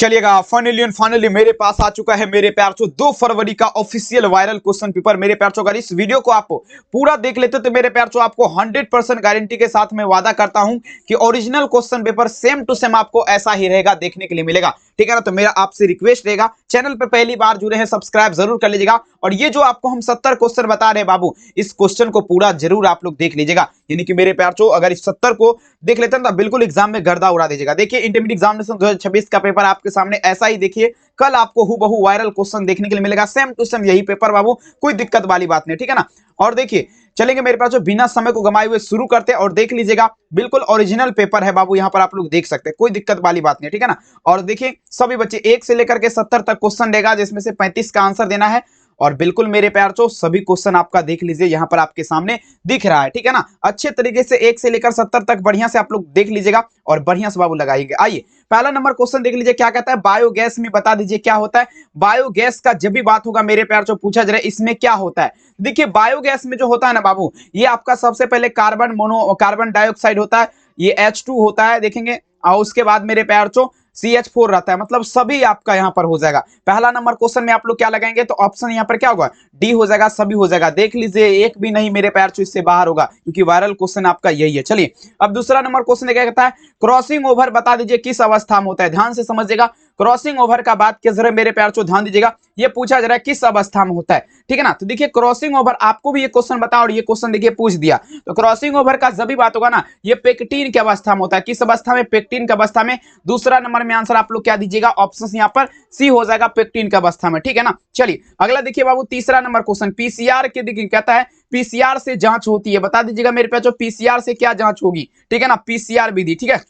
चलिएगा फाइनली मेरे पास आ चुका है मेरे प्यार चो 2 फरवरी का ऑफिशियल वायरल क्वेश्चन पेपर। मेरे प्यार चो अगर इस वीडियो को आप पूरा देख लेते तो मेरे प्यार चो आपको 100% गारंटी के साथ मैं वादा करता हूं कि original question paper same to same आपको ऐसा ही रहेगा, देखने के लिए मिलेगा। ठीक है ना। तो मेरा आपसे रिक्वेस्ट रहेगा, चैनल पे पहली बार जुड़े हैं सब्सक्राइब जरूर कर लीजिएगा। और ये जो आपको हम 70 क्वेश्चन बता रहे हैं बाबू, इस क्वेश्चन को पूरा जरूर आप लोग देख लीजिएगा। यानी कि मेरे प्यार चो अगर इस 70 को देख लेते हैं तो बिल्कुल एग्जाम में गर्दा उड़ा दीजिएगा। देखिए इंटरमीडिएट एग्जामिनेशन 2026 का पेपर आपके सामने ऐसा ही देखिए, कल आपको हूबहू वायरल क्वेश्चन देखने के लिए मिलेगा, सेम टू सेम यही पेपर बाबू, कोई दिक्कत वाली बात नहीं। ठीक है ना। और देखिए चलेंगे मेरे पास जो बिना समय को गमाए हुए शुरू करते हैं और देख लीजिएगा, बिल्कुल ओरिजिनल पेपर है बाबू, यहां पर आप लोग देख सकते हैं, कोई दिक्कत वाली बात नहीं। ठीक है ना। और देखिए सभी बच्चे 1 से लेकर के 70 तक क्वेश्चन देगा, जिसमें से 35 का आंसर देना है। और बिल्कुल मेरे प्यार चो सभी क्वेश्चन आपका देख लीजिए, यहां पर आपके सामने दिख रहा है। ठीक है ना। अच्छे तरीके से 1 से लेकर 70 तक बढ़िया से आप लोग देख लीजिएगा और बढ़िया से बाबू लगाइएगा। आइए पहला नंबर क्वेश्चन देख लीजिए, क्या कहता है, बायोगैस में बता दीजिए क्या होता है। बायोगैस का जब भी बात होगा मेरे प्यार चो पूछा जा रहा है इसमें क्या होता है। देखिए बायोगैस में जो होता है ना बाबू, ये आपका सबसे पहले कार्बन डाइऑक्साइड होता है, ये H2 होता है देखेंगे, और उसके बाद मेरे प्यार चो CH4 रहता है, मतलब सभी आपका यहां पर हो जाएगा। पहला नंबर क्वेश्चन में आप लोग क्या लगाएंगे तो ऑप्शन यहां पर क्या होगा, डी हो जाएगा, सभी हो जाएगा। देख लीजिए एक भी नहीं मेरे प्यार चो इससे बाहर होगा, क्योंकि वायरल क्वेश्चन आपका यही है। चलिए अब दूसरा नंबर क्वेश्चन क्या कहता है, क्रॉसिंग ओवर बता दीजिए किस अवस्था में होता है। ध्यान से समझिएगा, क्रॉसिंग ओवर का बात किस जरा मेरे प्यार चो ध्यान दीजिएगा, ये पूछा जा रहा है किस अवस्था में होता है। ठीक है ना। तो देखिए क्रॉसिंग ओवर आपको भी ये क्वेश्चन बता, और ये क्वेश्चन देखिए पूछ दिया, तो क्रॉसिंग ओवर का जब भी बात होगा ना, ये पेक्टिन की अवस्था में होता है। किस अवस्था में, पेक्टिन की अवस्था में। दूसरा नंबर में आंसर आप लोग क्या दीजिएगा, ऑप्शन यहां पर सी हो जाएगा, पेक्टिन की अवस्था में। ठीक है ना। चलिए अगला देखिए बाबू, तीसरा नंबर क्वेश्चन पीसीआर के देखिए कहता है पीसीआर से जांच होती है, बता दीजिएगा मेरे पास पीसीआर से क्या जांच होगी। ठीक है ना, पीसीआर विधि। ठीक है,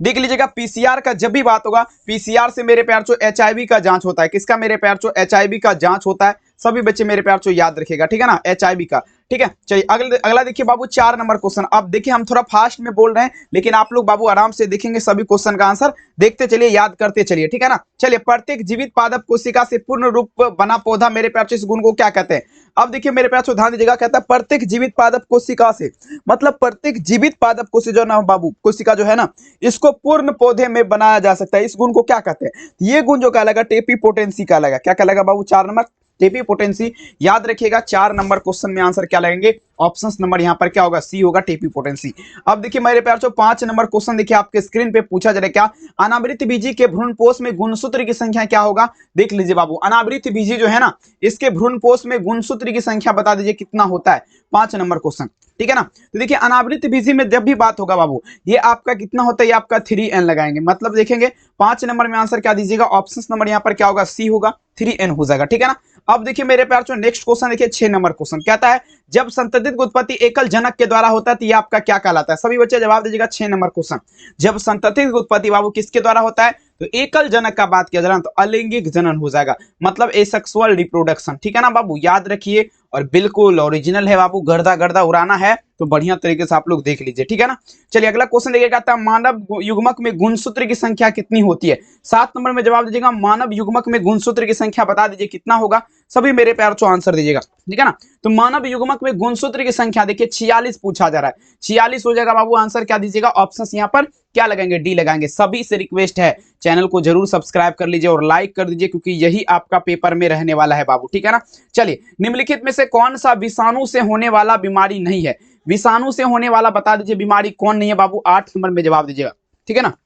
देख लीजिएगा पीसीआर का जब भी बात होगा, पीसीआर से मेरे प्यार चो एचआईवी का जांच होता है। किसका मेरे प्यार चो, एचआईवी का जांच होता है। सभी बच्चे मेरे प्यार चो याद रखिएगा। ठीक है ना, एचआईवी का। ठीक है। चलिए अगला देखिए बाबू, 4 नंबर क्वेश्चन। अब देखिए हम थोड़ा फास्ट में बोल रहे हैं, लेकिन आप लोग बाबू आराम से देखेंगे, सभी क्वेश्चन का आंसर देखते चलिए, याद करते चलिए। ठीक है ना। चलिए प्रत्येक जीवित पादप कोशिका से पूर्ण रूप बना पौधा मेरे प्यार चो इस गुण को क्या कहते हैं। अब देखिए मेरे प्यार चो ध्यान दीजिएगा, कहता है प्रत्येक जीवित पादप कोशिका से, मतलब प्रत्येक जीवित पादप कोशिका जो ना बाबू, कोशिका जो है ना, इसको पूर्ण पौधे में बनाया जा सकता है। इस गुण को क्या कहते हैं, ये गुण जो कहलाएगा टेपीपोटेंसी कहलाएगा। क्या कहलाएगा बाबू, 4 नंबर टेपीपोटेंसी। याद रखिएगा 4 नंबर क्वेश्चन में आंसर क्या लगेंगे, ऑप्शन नंबर यहां पर क्या होगा, सी होगा, टेपीपोटेंसी। अब देखिए मेरे प्यार चो 5 नंबर क्वेश्चन देखिए आपके स्क्रीन पे पूछा जा रहा है, क्या अनावृत बीजी के भ्रूणपोष में गुणसूत्र की संख्या क्या होगा। देख लीजिए बाबू, अनावृत बीजी जो है ना, इसके भ्रूणपोष में गुणसूत्र की संख्या बता दीजिए कितना होता है, 5 नंबर क्वेश्चन। ठीक है ना। तो देखिए अनावृत बीजी में जब भी बात होगा बाबू, ये आपका कितना होता है, ये आपका 3n लगाएंगे, मतलब देखेंगे 5 नंबर में आंसर क्या दीजिएगा, ऑप्शन नंबर यहाँ पर क्या होगा, सी होगा, 3n हो जाएगा। ठीक है ना। अब देखिए मेरे प्यार चो नेक्स्ट क्वेश्चन देखिए 6 नंबर क्वेश्चन कहता है, जब संततित उत्पत्ति एकल जनक के द्वारा होता है तो ये आपका क्या कहलाता है। सभी बच्चे जवाब दीजिएगा 6 नंबर क्वेश्चन। जब संततित उत्पत्ति बाबू किसके द्वारा होता है, तो एकल जनक का बात किया जा रहा है तो अलैंगिक जनन हो जाएगा, मतलब एसेक्सुअल रिप्रोडक्शन। ठीक है ना बाबू, याद रखिए, और बिल्कुल ओरिजिनल है बाबू, गर्दा उड़ाना है तो बढ़िया तरीके से आप लोग देख लीजिए। ठीक है ना। चलिए अगला क्वेश्चन देखिएगा, कहता है मानव युग्मक में गुणसूत्र की संख्या कितनी होती है। 7 नंबर में जवाब दीजिएगा, मानव युग्मक में गुणसूत्र की संख्या बता दीजिए कितना होगा। सभी मेरे प्यार चो आंसर दीजिएगा। ठीक है ना। तो मानव युग्मक में गुणसूत्र की संख्या देखिए 46 पूछा जा रहा है, 46 हो जाएगा बाबू। आंसर क्या दीजिएगा, ऑप्शन यहाँ पर क्या लगाएंगे, डी लगाएंगे। सभी से रिक्वेस्ट है, चैनल को जरूर सब्सक्राइब कर लीजिए और लाइक कर दीजिए, क्योंकि यही आपका पेपर में रहने वाला है बाबू। ठीक है ना। चलिए निम्नलिखित में से कौन सा विषाणु से होने वाला बीमारी नहीं है। विषाणु से होने वाला बता दीजिए बीमारी कौन नहीं है बाबू, 8 नंबर में जवाब दीजिएगा। ठीक है ना।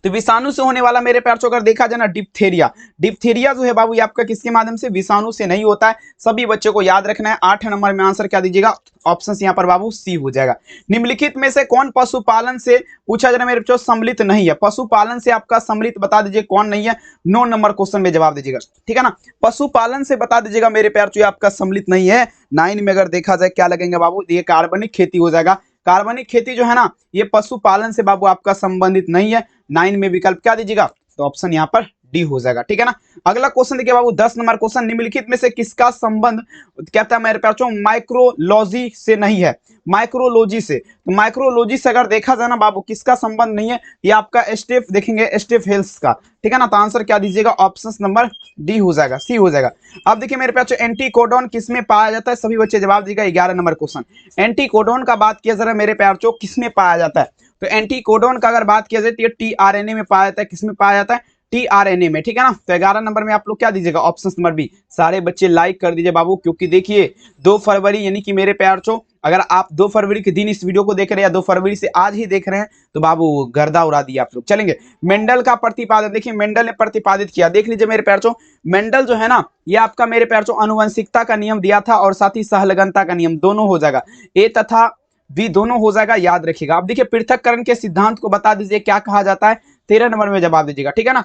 तो विषाणु से होने वाला मेरे प्यार चो अगर देखा जाए ना, डिप्थेरिया। डिप्थेरिया जो है बाबू ये आपका किसके माध्यम से, विषाणु से नहीं होता है। सभी बच्चों को याद रखना है। 8 नंबर में आंसर क्या दीजिएगा, ऑप्शन यहाँ पर बाबू सी हो जाएगा। निम्नलिखित में से कौन पशुपालन से पूछा जा रहा है मेरे बच्चों, सम्मिलित नहीं है। पशुपालन से आपका सम्मिलित बता दीजिए कौन नहीं है, 9 नंबर क्वेश्चन में जवाब दीजिएगा। ठीक है ना। पशुपालन से बता दीजिएगा मेरे प्यार चो आपका सम्मिलित नहीं है। 9 में अगर देखा जाए क्या लगेंगे बाबू, ये कार्बनिक खेती हो जाएगा। कार्बनिक खेती जो है ना, ये पशुपालन से बाबू आपका संबंधित नहीं है। 9 में विकल्प क्या दीजिएगा, तो ऑप्शन यहाँ पर डी हो जाएगा। ठीक है ना। अगला क्वेश्चन देखिए बाबू, 10 नंबर क्वेश्चन, निम्नलिखित में से किसका संबंध कहता है मेरे प्यार चो माइक्रोलॉजी से नहीं है। माइक्रोलॉजी से, तो माइक्रोलॉजी से अगर देखा जाए ना बाबू, किसका संबंध नहीं है, ये आपका स्टेफ देखेंगे, स्टेफ हेल्थ का। ठीक है ना। तो आंसर क्या दीजिएगा, ऑप्शन नंबर डी हो जाएगा, सी हो जाएगा। अब देखिए मेरे प्यार चो एंटीकोडोन किसमें पाया जाता है। सभी बच्चे जवाब दीजिएगा। 11 नंबर क्वेश्चन, एंटीकोडोन का बात किया जा रहा है मेरे प्यार चो, किसमें पाया जाता है। तो एंटीकोडोन का अगर बात किया जाए तो ये टीआरएनए में पाया जाता है। किसमें पाया जाता है? टीआरएनए में, ठीक है ना। तो 11 नंबर में आप लोग क्या दीजिएगा? Option number B. सारे बच्चे लाइक कर दीजिए बाबू, क्योंकि देखिए 2 फरवरी यानी कि मेरे प्यार चो, अगर आप 2 फरवरी के दिन इस वीडियो को देख रहे हैं या 2 फरवरी से आज ही देख रहे हैं तो बाबू गर्दा उड़ा दिया आप लोग। चलेंगे मेंडल का प्रतिपादन, देखिए मेंडल ने प्रतिपादित किया, देख लीजिए मेरे प्यार चो। मेंडल जो है ना, ये आपका मेरे प्यार चो अनुवंशिकता का नियम दिया था और साथ ही सहलगनता का नियम, दोनों हो जाएगा, ए तथा बी दोनों हो जाएगा, याद रखिएगा। अब देखिए पृथक्करण के सिद्धांत को बता दीजिए क्या कहा जाता है? 13 नंबर में जवाब दीजिएगा, ठीक है ना।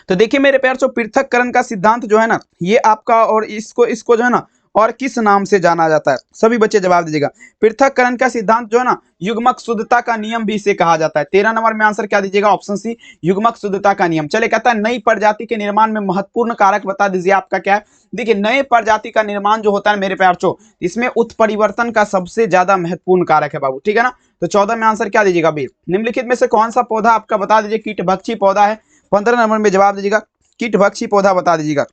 तो देखिए मेरे प्यार चो, पृथक्करण का सिद्धांत जो है ना, ये आपका, और इसको जो है ना, और किस नाम से जाना जाता है? सभी बच्चे जवाब दीजिएगा। पृथक्करण का सिद्धांत जो है ना, युग्मक शुद्धता का नियम भी इसे कहा जाता है। 13 नंबर में आंसर क्या दीजिएगा? ऑप्शन सी, युग्मक शुद्धता का नियम। चले, कहता है नई प्रजाति के निर्माण में महत्वपूर्ण कारक बता दीजिए, आपका क्या है? देखिए नए प्रजाति का निर्माण जो होता है मेरे प्यार चो, इसमें उत्परिवर्तन का सबसे ज्यादा महत्वपूर्ण कारक है बाबू, ठीक है ना। तो 14 में आंसर क्या दीजिएगा? बी। निम्नलिखित में से कौन सा पौधा आपका बता दीजिए कीटभक्षी पौधा है? 15 नंबर में जवाब दीजिएगा, कीटभक्षी पौधा बता दीजिएगा।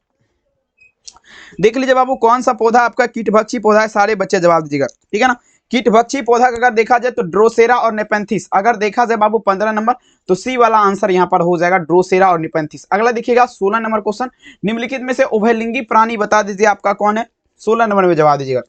देख लीजिए बाबू कौन सा पौधा आपका कीटभक्षी पौधा है, सारे बच्चे जवाब दीजिएगा, ठीक है ना। कीटभक्षी पौधा का अगर देखा जाए तो ड्रोसेरा और नेपेंथिस, अगर देखा जाए बाबू 15 नंबर, तो सी वाला आंसर यहाँ पर हो जाएगा, ड्रोसेरा और नेपेंथिस। अगला देखिएगा 16 नंबर क्वेश्चन, निम्नलिखित में से उभयलिंगी प्राणी बता दीजिए, आपका कौन है? 16 नंबर में जवाब दीजिएगा,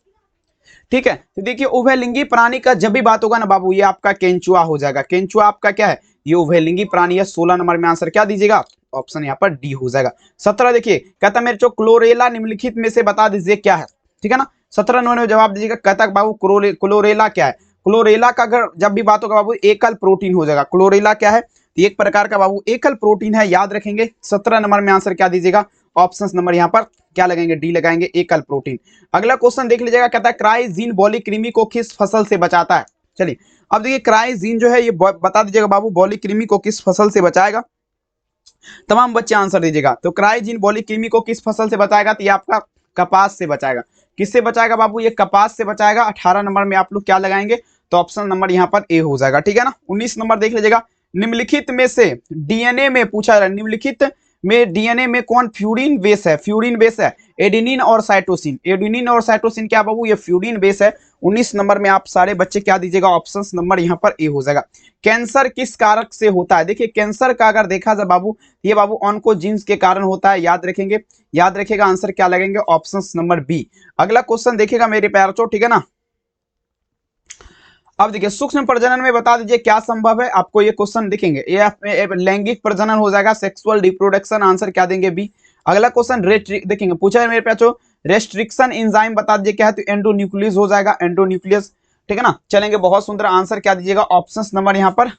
ठीक है। तो देखिए उभयलिंगी प्राणी का जब भी बात होगा ना बाबू, ये आपका केंचुआ हो जाएगा। केंचुआ आपका क्या है? ये उभयलिंगी प्राणी है। 16 नंबर में आंसर क्या दीजिएगा? ऑप्शन यहाँ पर डी हो जाएगा। 17 देखिए, कहता मेरे जो क्लोरेला निम्नलिखित में से बता दीजिए क्या है, ठीक है ना। 17 नंबर में जवाब दीजिएगा। कहता बाबू क्लोरेला क्या है? क्लोरेला का अगर जब भी बात होगा बाबू, एकल प्रोटीन हो जाएगा। क्लोरेला क्या है? एक प्रकार का बाबू एकल प्रोटीन है, याद रखेंगे। 17 नंबर में आंसर क्या दीजिएगा? ऑप्शन नंबर यहाँ पर क्या लगाएंगे? डी लगाएंगे, एकल प्रोटीन। अगला क्वेश्चन देख लीजिएगा, कहता है क्राइजीन बॉलीकृमि को किस फसल से बचाता है? चलिए अब देखिए क्राइजीन जो है ये बता दीजिएगा बाबू, बॉलीकृमि को किस फसल से बचाएगा? तमाम बच्चे आंसर दीजिएगा। तो क्राइजीन बॉलीकृमि को किस फसल से बचाएगा? तो ये आपका कपास से बचाएगा। किससे बचाएगा बाबू? ये कपास से बचाएगा। 18 नंबर में आप लोग क्या लगाएंगे? तो ऑप्शन नंबर यहाँ पर ए हो जाएगा, ठीक है ना। 19 नंबर देख लीजिएगा, निम्नलिखित में से डीएनए में पूछा जा रहा है, निम्नलिखित में डीएनए में कौन फ्यूरिन बेस है? फ्यूरिन बेस है एडेनिन और साइटोसिन। एडेनिन और साइटोसिन क्या बाबू? ये फ्यूरिन बेस है। 19 नंबर में आप सारे बच्चे क्या दीजिएगा? ऑप्शन नंबर यहाँ पर ए हो जाएगा। कैंसर किस कारक से होता है? देखिए कैंसर का अगर देखा जाए बाबू, ये बाबू ऑन्कोजीन्स के कारण होता है, याद रखेंगे, याद रखेगा। आंसर क्या लगेंगे? Option number B. अगला क्वेश्चन देखिएगा मेरे प्यार चो, ठीक है ना। अब देखिए सूक्ष्म प्रजनन में बता दीजिए क्या संभव है? आपको ये क्वेश्चन दिखेंगे, ये लैंगिक प्रजनन हो जाएगा, सेक्सुअल रिप्रोडक्शन। आंसर क्या देंगे? बी। अगला क्वेश्चन देखेंगे, पूछा है मेरे पास रेस्ट्रिक्शन एंजाइम बता दीजिए क्या है? तो एंडोन्यूक्लियस हो जाएगा, एंडोन्यूक्लियस, ठीक है ना। चलेंगे, बहुत सुंदर। आंसर क्या दीजिएगा? ऑप्शन नंबर यहाँ पर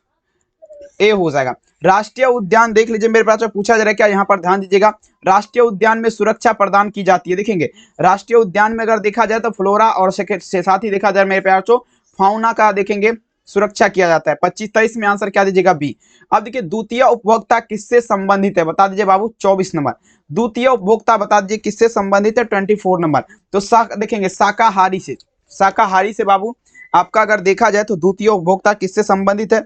ए हो जाएगा। राष्ट्रीय उद्यान देख लीजिए मेरे पास पूछा जा रहा है क्या, यहाँ पर ध्यान दीजिएगा। राष्ट्रीय उद्यान में सुरक्षा प्रदान की जाती है। देखेंगे राष्ट्रीय उद्यान में अगर देखा जाए तो फ्लोरा और साथ ही देखा जाए मेरे प्यार चो फाउना का देखेंगे सुरक्षा किया जाता है। 25-23 में आंसर क्या दीजिएगा? बी। अब देखिए द्वितीय उपभोक्ता किससे संबंधित है? बता दीजिए बाबू। 24 नंबर द्वितीय उपभोक्ता बता दीजिए किससे संबंधित है? 24 नंबर। तो देखेंगे शाकाहारी से, शाकाहारी से बाबू आपका अगर देखा जाए तो द्वितीय उपभोक्ता किससे संबंधित है?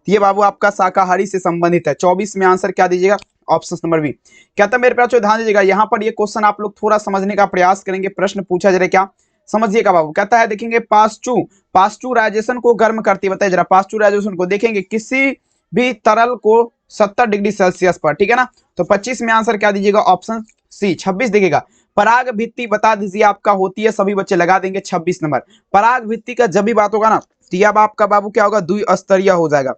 ये बाबू आपका शाकाहारी से संबंधित है। 24 में आंसर क्या दीजिएगा? Option number B. कहता मेरे पास ध्यान दीजिएगा, यहाँ पर ये क्वेश्चन आप लोग थोड़ा समझने का प्रयास करेंगे। प्रश्न पूछा जा रहा है क्या, समझिएगा बाबू। कहता है देखेंगे पास्चुराइजेशन को गर्म करती है, बताइए जरा पास्चुराइजेशन को। देखेंगे किसी भी तरल को 70 डिग्री सेल्सियस पर, ठीक है ना। तो 25 में आंसर क्या दीजिएगा? Option C. 26 देखिएगा, पराग भित्ति बता दीजिए आपका होती है, सभी बच्चे लगा देंगे 26 नंबर। पराग भित्ति का जब भी बात होगा ना, तो अब आपका बाबू क्या होगा? द्विस्तरीय हो जाएगा।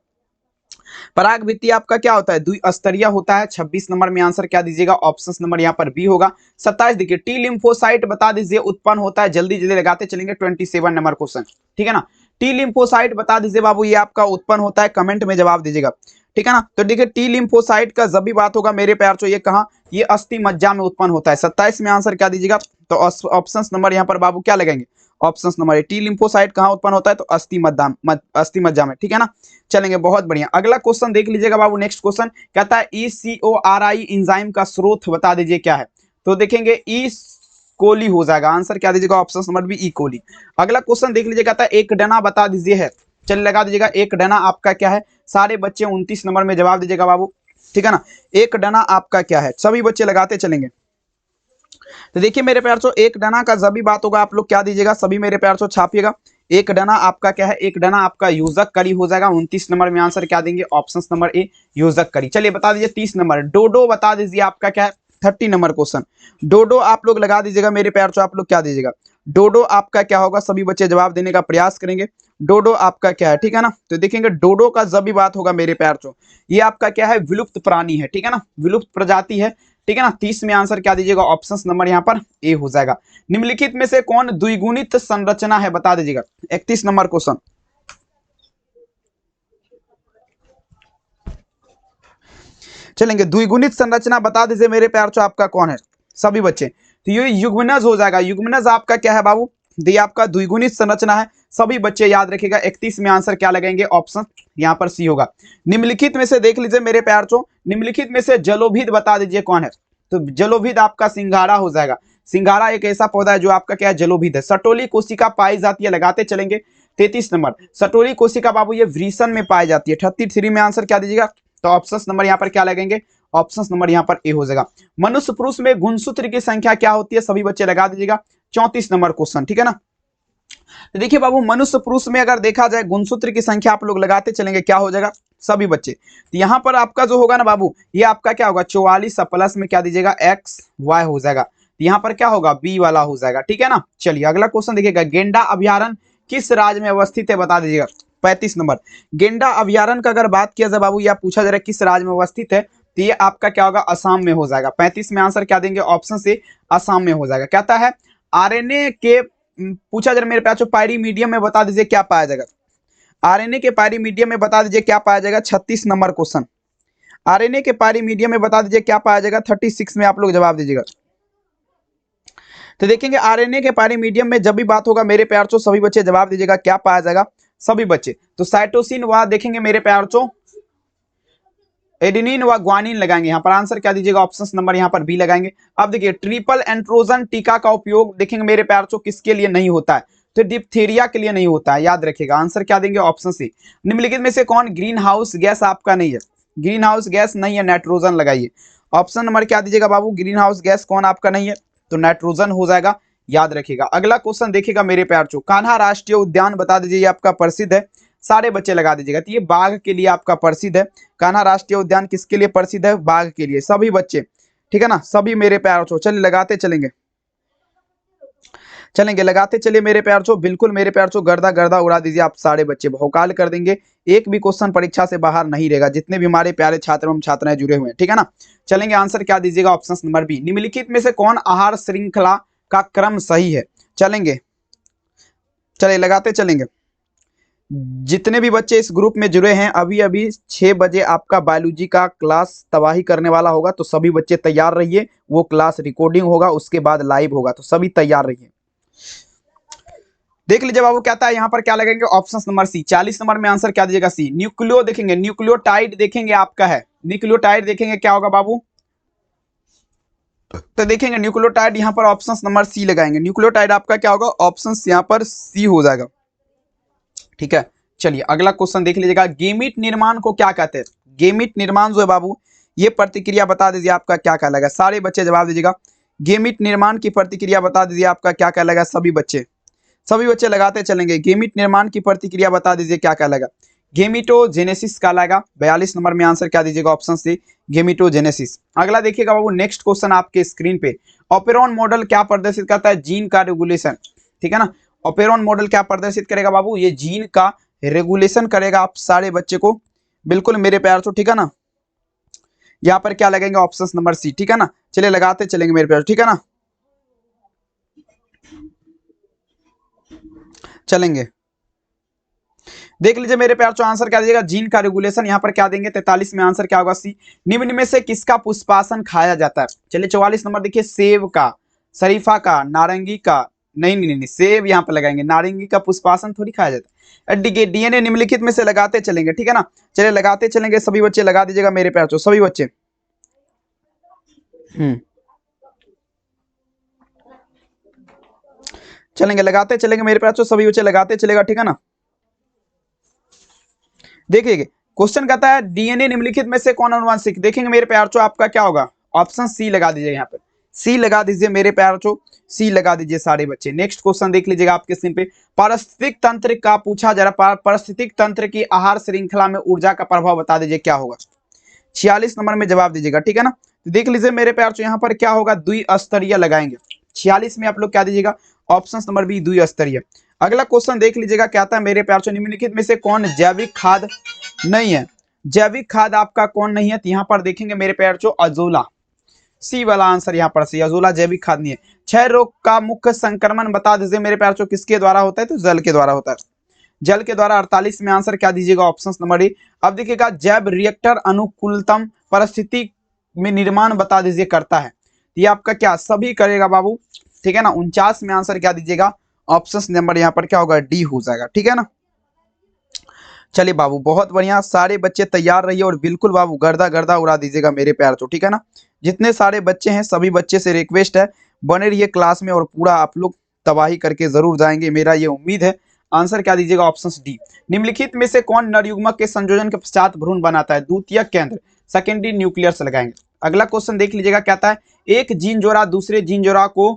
पराग भित्ति आपका क्या होता है? द्विस्तरीय होता है। 26 नंबर में आंसर क्या दीजिएगा? ऑप्शन नंबर यहाँ पर बी होगा। 27 देखिए, टी लिम्फोसाइट बता दीजिए उत्पन्न होता है, जल्दी जल्दी लगाते चलेंगे। 27 नंबर क्वेश्चन, ठीक है ना। टी लिम्फोसाइट बता दीजिए बाबू, ये आपका उत्पन्न होता है, कमेंट में जवाब दीजिएगा, ठीक है ना। तो देखिए टी लिम्फोसाइट का जब भी बात होगा मेरे प्यार चो, ये कहाँ? ये अस्थि मज्जा में उत्पन्न होता है। 27 में आंसर क्या दीजिएगा? तो ऑप्शन नंबर यहाँ पर बाबू क्या लगाएंगे? ऑप्शन नंबर टी लिम्फोसाइट कहाँ उत्पन्न होता है? तो अस्थि मज्जा में, ठीक है ना। चलेंगे, बहुत बढ़िया। अगला क्वेश्चन देख लीजिएगा बाबू। नेक्स्ट क्वेश्चन कहता है ECORI एंजाइम का स्रोत बता दीजिए क्या है? तो देखेंगे ई कोली हो जाएगा। आंसर क्या दीजिएगा? ऑप्शन नंबर बी, ई कोली। अगला क्वेश्चन देख लीजिए, कहता है एक डना बता दीजिए है। चलिए लगा दीजिएगा, एक डना आपका क्या है? सारे बच्चे 29 नंबर में जवाब दीजिएगा बाबू, ठीक है ना। एक डना आपका क्या है? सभी बच्चे लगाते चलेंगे। तो देखिए मेरे प्यार चो, एक डना का जब भी बात होगा आप लोग क्या दीजिएगा? सभी मेरे प्यार चो छापिएगा। एक डना आपका क्या है, एक डना आपका योजक करी हो जाएगा। 29 नंबर में आंसर क्या देंगे, ऑप्शन नंबर ए योजक करी। चलिए बता दीजिए 30 नंबर डोडो बता दीजिए आपका क्या है। 30 नंबर क्वेश्चन डोडो आप लोग लगा दीजिएगा मेरे प्यार चो, आप लोग क्या दीजिएगा डोडो आपका क्या होगा, सभी बच्चे जवाब देने का प्रयास करेंगे। डोडो आपका क्या है, ठीक है ना। तो देखेंगे डोडो का जब भी बात होगा मेरे प्यार चो, ये आपका क्या है, विलुप्त प्राणी है, ठीक है ना, विलुप्त प्रजाति है, ठीक है ना। 30 में आंसर क्या दीजिएगा, ऑप्शन नंबर यहाँ पर ए हो जाएगा। निम्नलिखित में से कौन द्विगुणित संरचना है, बता दीजिएगा। 31 नंबर क्वेश्चन चलेंगे, द्विगुणित संरचना बता दीजिए मेरे प्यार चो आपका कौन है, सभी बच्चे। तो ये युग्मनज हो जाएगा। युग्मनज आपका क्या है बाबू, ये आपका द्विगुणित संरचना है, सभी बच्चे याद रखिएगा। 31 में आंसर क्या लगाएंगे, ऑप्शन यहाँ पर सी होगा। निम्नलिखित में से देख लीजिए मेरे प्यार चो, निम्नलिखित में से जलोभिद बता दीजिए कौन है। तो जलोभिद आपका सिंघाड़ा हो जाएगा। सिंघाड़ा एक ऐसा पौधा है जो आपका क्या है, जलोभिद है। सटोली कोशिका पाई जाती है, लगाते चलेंगे। 33 नंबर सटोली कोशिका बाबू ये वृषण में पाई जाती है। 33 में आंसर क्या दीजिएगा, तो ऑप्शन नंबर यहाँ पर क्या लगेंगे, ऑप्शन नंबर यहाँ पर ए हो जाएगा। मनुष्य पुरुष में गुणसूत्र की संख्या क्या होती है, सभी बच्चे लगा दीजिएगा। 34 नंबर क्वेश्चन, ठीक है ना। तो देखिए बाबू मनुष्य पुरुष में अगर देखा जाए गुणसूत्र की संख्या आप लोग लगाते चलेंगे, क्या हो जाएगा सभी बच्चे। तो यहाँ पर आपका जो होगा ना बाबू, ये आपका क्या होगा 44 प्लस में क्या दीजिएगा एक्स वाई हो जाएगा। तो यहाँ पर क्या होगा बी वाला हो जाएगा, ठीक है ना। चलिए अगला क्वेश्चन देखिएगा, गेंडा अभ्यारण्य किस राज्य में अवस्थित है, बता दीजिएगा। 35 नंबर गेंडा अभ्यारण्य का अगर बात किया जाए बाबू, या पूछा जा रहा है किस राज्य में अवस्थित है, तो ये आपका क्या होगा असम में हो जाएगा। 35 में आंसर क्या देंगे, ऑप्शन से असम में हो जाएगा। कहता है आरएनए के पूछा जा रहा मेरे पास पायरी मीडियम में बता दीजिए क्या पाया जाएगा। आरएनए के पायरी मीडियम में बता दीजिए क्या पाया जाएगा। 36 नंबर क्वेश्चन आरएनए के पायरी मीडियम में बता दीजिए क्या पाया जाएगा। 36 में आप लोग जवाब दीजिएगा। तो देखेंगे आरएनए के पायरी मीडियम में जब भी बात होगा मेरे प्यार चो, सभी बच्चे जवाब दीजिएगा क्या पाया जाएगा, सभी बच्चे। तो साइटोसिन व देखेंगे मेरे प्यार चो एडेनिन व ग्वानिन लगाएंगे। यहाँ पर आंसर क्या दीजिएगा, ऑप्शन नंबर यहाँ पर बी लगाएंगे। अब देखिए ट्रिपल एंट्रोजन टीका का उपयोग देखेंगे मेरे प्यार चो किसके लिए नहीं होता है, तो डिप्थीरिया के लिए नहीं होता है, याद रखिएगा। आंसर क्या देंगे, ऑप्शन सी। निम्नलिखित में से कौन ग्रीन हाउस गैस आपका नहीं है, ग्रीन हाउस गैस नहीं है, नाइट्रोजन लगाइए। ऑप्शन नंबर क्या दीजिएगा बाबू, ग्रीन हाउस गैस कौन आपका नहीं है, तो नाइट्रोजन हो जाएगा, याद रखिएगा। अगला क्वेश्चन देखिएगा मेरे प्यार चो, कान्हा राष्ट्रीय उद्यान बता दीजिए आपका प्रसिद्ध है, सारे बच्चे लगा दीजिएगा। तो ये बाघ के लिए आपका प्रसिद्ध है। कान्हा राष्ट्रीय उद्यान किसके लिए प्रसिद्ध है, बाघ के लिए, सभी बच्चे, ठीक है ना, सभी मेरे प्यार चो। चलिए लगाते चलेंगे, चलेंगे लगाते चलिए मेरे प्यार चो, बिल्कुल मेरे प्यार चो गर्दा गर्दा उड़ा दीजिए आप सारे बच्चे, भौकाल कर देंगे। एक भी क्वेश्चन परीक्षा से बाहर नहीं रहेगा, जितने भी हमारे प्यारे छात्र एवं छात्राएं जुड़े हुए हैं, ठीक है ना। चलेंगे आंसर क्या दीजिएगा, ऑप्शन नंबर बी। निम्नलिखित में से कौन आहार श्रृंखला का क्रम सही है, चलेंगे चलिए लगाते चलेंगे। जितने भी बच्चे इस ग्रुप में जुड़े हैं, अभी अभी 6 बजे आपका बायोलॉजी का क्लास तबाही करने वाला होगा, तो सभी बच्चे तैयार रहिए। वो क्लास रिकॉर्डिंग होगा, उसके बाद लाइव होगा, तो सभी तैयार रहिए। देख लीजिए बाबू कहता है यहाँ पर क्या लगेंगे, ऑप्शन नंबर सी। 40 नंबर में आंसर क्या दीजिएगा, सी। न्यूक्लियो देखेंगे, न्यूक्लियोटाइड देखेंगे आपका है, न्यूक्लियोटाइड देखेंगे क्या होगा बाबू, तो देखेंगे न्यूक्लियोटाइड यहाँ पर ऑप्शन नंबर सी लगाएंगे। न्यूक्लियोटाइड आपका क्या होगा, ऑप्शन यहाँ पर सी हो जाएगा, ठीक है। चलिए अगला क्वेश्चन देख लीजिएगा, गेमिट निर्माण को क्या कहते हैं। गेमिट निर्माण जो है बाबू, ये प्रतिक्रिया बता दीजिए आपका क्या कहलाएगा, सारे बच्चे जवाब दीजिएगा। गेमिट निर्माण की प्रतिक्रिया बता दीजिए आपका क्या कहलाएगा, सभी बच्चे, सभी बच्चे लगाते चलेंगे। गेमिट निर्माण की प्रतिक्रिया बता दीजिए क्या कहलाएगा, गेमिटोजेनेसिस कहलाएगा। 42 नंबर में आंसर क्या दीजिएगा, ऑप्शन सी गेमिटोजेनेसिस। अगला देखिएगा बाबू, नेक्स्ट क्वेश्चन आपके स्क्रीन पे, ऑपेरॉन मॉडल क्या प्रदर्शित करता है, जीन का रेगुलेशन, ठीक है ना। ऑपेरॉन मॉडल क्या प्रदर्शित करेगा बाबू, ये जीन का रेगुलेशन करेगा आप सारे बच्चे को, बिल्कुल मेरे प्यार से, ठीक है ना। यहाँ पर क्या लगेंगे, ऑप्शन नंबर सी, ठीक है ना। चलिए लगाते चलेंगे मेरे प्यार, ठीक है ना। चलेंगे देख लीजिए मेरे प्यार चो, आंसर क्या दीजिएगा, जीन का रेगुलेशन। यहाँ पर क्या देंगे, 43 में आंसर क्या होगा, सी। निम्न में से किसका पुष्पासन खाया जाता है, चलिए 44 नंबर देखिए, सेब का, शरीफा का, नारंगी का, नहीं नहीं नहीं, सेब यहाँ पर लगाएंगे, नारंगी का पुष्पासन थोड़ी खाया जाता है। डीएनए निम्नलिखित में से लगाते चलेंगे, ठीक है ना। चलिए लगाते चलेंगे, सभी बच्चे लगा दीजिएगा मेरे प्यार चो, सभी बच्चे। चलेंगे लगाते चलेंगे मेरे प्यार चो, सभी बच्चे लगाते चलेगा, ठीक है ना। देखिए क्वेश्चन कहता है डीएनए निम्नलिखित में से कौन अनुवांशिक, देखेंगे मेरे प्यार चो आपका क्या होगा, ऑप्शन सी लगा दीजिए यहाँ पे। सी लगा दीजिए मेरे प्यार बच्चों, सी लगा दीजिए सारे बच्चे। नेक्स्ट क्वेश्चन देख लीजिएगा आपके स्क्रीन पे, पारिस्थितिक तंत्र का पूछा जरा, पारिस्थितिक तंत्र की आहार श्रृंखला में ऊर्जा का प्रभाव बता दीजिए क्या होगा। 46 नंबर में जवाब दीजिएगा, ठीक है ना। तो देख लीजिए मेरे प्यार बच्चों, यहाँ पर क्या होगा, द्विस्तरीय लगाएंगे। 46 में आप लोग क्या दीजिएगा, ऑप्शन नंबर बी द्विस्तरीय। अगला क्वेश्चन देख लीजिएगा, क्या आता है मेरे प्यार बच्चों, निम्नलिखित में से कौन जैविक खाद नहीं है। जैविक खाद आपका कौन नहीं है, तो यहाँ पर देखेंगे मेरे प्यार बच्चों अजोला, सी वाला आंसर यहाँ पर सी, अजोला जैविक खाद नहीं है। क्षय रोग का मुख्य संक्रमण बता दीजिए मेरे प्यार बच्चों, किसके द्वारा होता है, तो जल के द्वारा होता है, जल के द्वारा। 48 में आंसर क्या दीजिएगा, ऑप्शन नंबर ए। अब देखिएगा, जैव रिएक्टर अनुकूलतम परिस्थिति में निर्माण बता दीजिए करता है, ये आपका क्या सभी करेगा बाबू, ठीक है ना। 49 में आंसर क्या दीजिएगा, ऑप्शन नंबर यहाँ पर क्या होगा, डी हो जाएगा, ठीक है ना। चलिए बाबू बहुत बढ़िया, सारे बच्चे तैयार रहिए और बिल्कुल बाबू गर्दा गर्दा उड़ा दीजिएगा मेरे प्यार तो, ठीक है ना। जितने सारे बच्चे हैं सभी बच्चे से रिक्वेस्ट है, बने रहिए क्लास में और पूरा आप लोग तबाही करके जरूर जाएंगे, मेरा ये उम्मीद है। आंसर क्या दीजिएगा, ऑप्शन डी। निम्नलिखित में से कौन नरयुग्मक के संयोजन के पश्चात भ्रूण बनाता है, द्वितीयक केंद्र, सेकेंडरी न्यूक्लियस लगाएंगे। अगला क्वेश्चन देख लीजिएगा, क्या आता है, एक जीन जोड़ा दूसरे जीन जोड़ा को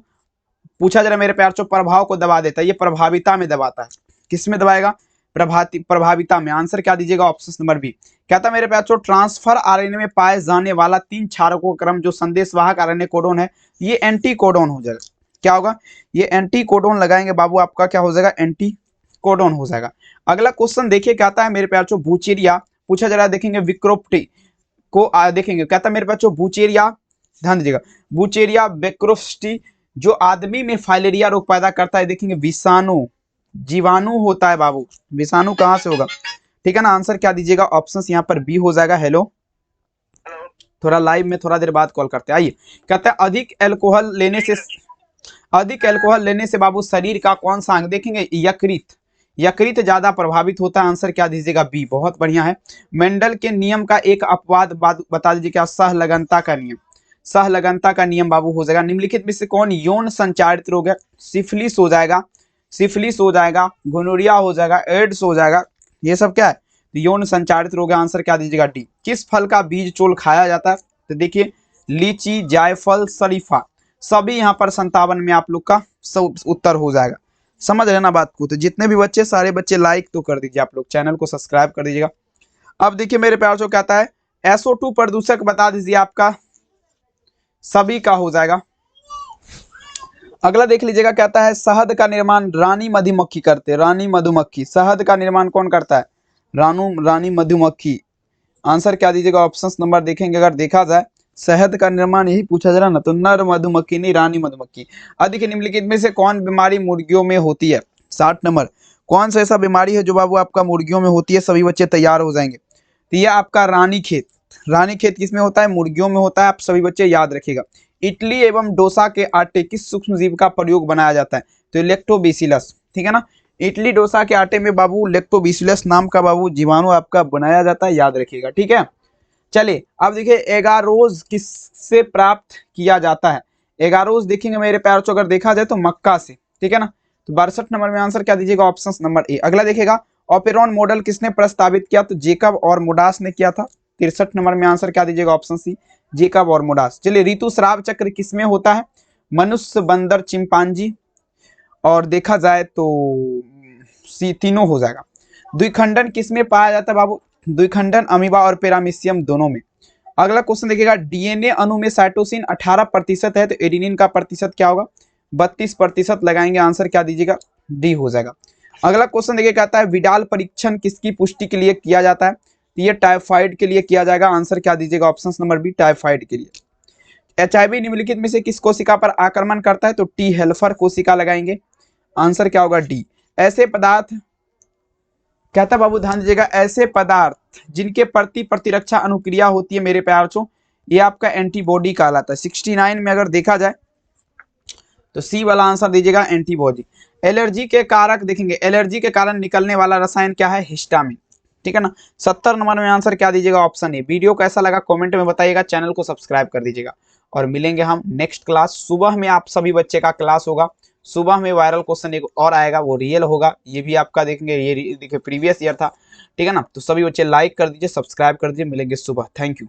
पूछा जरा मेरे प्यार चो, प्रभाव को दबा देता है, ये प्रभाविता में दबाता है, किस में दबाएगा, प्रभाविता में। आंसर क्या दीजिएगा, ऑप्शन नंबर बी। कहता मेरे बच्चों, ट्रांसफर आरएनए में पाए जाने वाला 3 क्षारकों का क्रम जो संदेशवाहक आरएनए कोडोन है, ये एंटी कोडोन हो जाएगा। क्या होगा, ये एंटी कोडोन लगाएंगे बाबू, आपका क्या हो जाएगा, एंटी कोडोन हो जाएगा। अगला क्वेश्चन देखिए, क्या आता है मेरे बच्चों, बुचेरिया पूछा जरा, देखेंगे विक्रोप्टी को देखेंगे, कहता मेरे बच्चों बुचेरिया, ध्यान दीजिएगा, बुचेरिया बेक्रोफ्टी जो आदमी में फाइलेरिया रोग पैदा करता है, देखेंगे विषाणु, जीवाणु होता है बाबू, विषाणु कहां से होगा, ठीक है ना। आंसर क्या दीजिएगा, ऑप्शन यहाँ पर बी हो जाएगा। हेलो, थोड़ा लाइव में थोड़ा देर बाद कॉल करते हैं। आइए, कहते हैं अधिक अल्कोहल लेने से बाबू शरीर का कौन सा अंग, देखेंगे यकृत, यकृत ज्यादा प्रभावित होता है। आंसर क्या दीजिएगा, बी, बहुत बढ़िया है। मेंडल के नियम का एक अपवाद बता दीजिए क्या, सहलगनता का नियम, सहलगनता का नियम बाबू हो जाएगा। निम्नलिखित में से कौन यौन संचारित रोग है, सिफिलिस हो जाएगा, सिफिलिस हो जाएगा, गोनोरिया हो जाएगा, एड्स हो जाएगा, ये सब क्या है, तो यौन संचारित रोग है। आंसर क्या दीजिएगा, डी। किस फल का बीज चोल खाया जाता है, तो देखिए लीची, जायफल, शरीफा, सभी यहाँ पर 57 में आप लोग का सब उत्तर हो जाएगा। समझ रहे ना बात को, तो जितने भी बच्चे, सारे बच्चे लाइक तो कर दीजिए, आप लोग चैनल को सब्सक्राइब कर दीजिएगा। अब देखिए मेरे प्यार से कहता है SO2 प्रदूषक बता दीजिए, आपका सभी का हो जाएगा। अगला देख लीजिएगा, कहता है शहद का निर्माण रानी मधुमक्खी करते, रानी मधुमक्खी, शहद का निर्माण कौन करता है, रानी मधुमक्खी। आंसर क्या दीजिएगा, ऑप्शन नंबर देखेंगे, अगर देखा जाए शहद का निर्माण यही पूछा जा रहा ना, तो नर मधुमक्खी नहीं, रानी मधुमक्खी। अधिक निम्नलिखित में से कौन बीमारी मुर्गियों में होती है, 60 नंबर, कौन सा ऐसा बीमारी है जो बाबू आपका मुर्गियों में होती है, सभी बच्चे तैयार हो जाएंगे। तो यह आपका रानीखेत, रानीखेत किसमें होता है, मुर्गियों में होता है, आप सभी बच्चे याद रखिएगा। इडली एवं डोसा के आटे किस सूक्ष्म जीव का प्रयोग बनाया जाता है, तो लैक्टोबैसिलस, ठीक है ना। इडली डोसा के आटे में बाबू लैक्टोबैसिलस नाम का बाबू जीवाणु आपका बनाया जाता है, याद रखिएगा, ठीक है। चलिए अब देखिए, एगारोज किससे प्राप्त किया जाता है, एगारोज देखेंगे मेरे प्यार चो, अगर देखा जाए तो मक्का से, ठीक है ना। तो 62 नंबर में आंसर क्या दीजिएगा, ऑप्शन नंबर ए। अगला देखेगा, ऑपेरॉन मॉडल किसने प्रस्तावित किया, तो जेकब और मोडास ने किया था। 63 नंबर में आंसर क्या दीजिएगा, ऑप्शन सी, जेकब और मोडास। चलिए, ऋतुस्राव चक्र किसमें होता है, मनुष्य, बंदर, चिंपांजी, और देखा जाए तो सी, तीनों हो जाएगा। द्विखंडन किसमें पाया जाता है बाबू, द्विखंडन अमीबा और पेरामीशियम दोनों में। अगला क्वेश्चन देखिएगा, डीएनए अणु में साइटोसिन 18% है, तो एडेनिन का प्रतिशत क्या होगा, 32% लगाएंगे। आंसर क्या दीजिएगा, डी हो जाएगा। अगला क्वेश्चन देखिए, कहता है विडाल परीक्षण किसकी पुष्टि के लिए किया जाता है, तो ये टाइफाइड के लिए किया जाएगा। आंसर क्या दीजिएगा, ऑप्शन नंबर बी, टाइफाइड के लिए। HIV निम्नलिखित में से किस कोशिका पर आक्रमण करता है, तो टी हेल्पर कोशिका लगाएंगे। आंसर क्या होगा, डी। ऐसे पदार्थ, कहता बाबू ध्यान दीजिएगा, ऐसे पदार्थ जिनके प्रति प्रतिरक्षा अनुक्रिया होती है मेरे प्यार चो, ये आपका एंटीबॉडी कहलाता है। 69 में अगर देखा जाए तो सी वाला आंसर दीजिएगा, एंटीबॉडी। एलर्जी के कारक देखेंगे, एलर्जी के कारण निकलने वाला रसायन क्या है, हिस्टामिन, ठीक है ना। 70 नंबर में आंसर क्या दीजिएगा, ऑप्शन ए। वीडियो कैसा लगा कमेंट में बताइएगा, चैनल को सब्सक्राइब कर दीजिएगा और मिलेंगे हम नेक्स्ट क्लास। सुबह में आप सभी बच्चे का क्लास होगा, सुबह में वायरल क्वेश्चन एक और आएगा, वो रियल होगा, ये भी आपका देखेंगे, ये देखिए प्रीवियस ईयर था, ठीक है ना। तो सभी बच्चे लाइक कर दीजिए, सब्सक्राइब कर दीजिए, मिलेंगे सुबह। Thank you.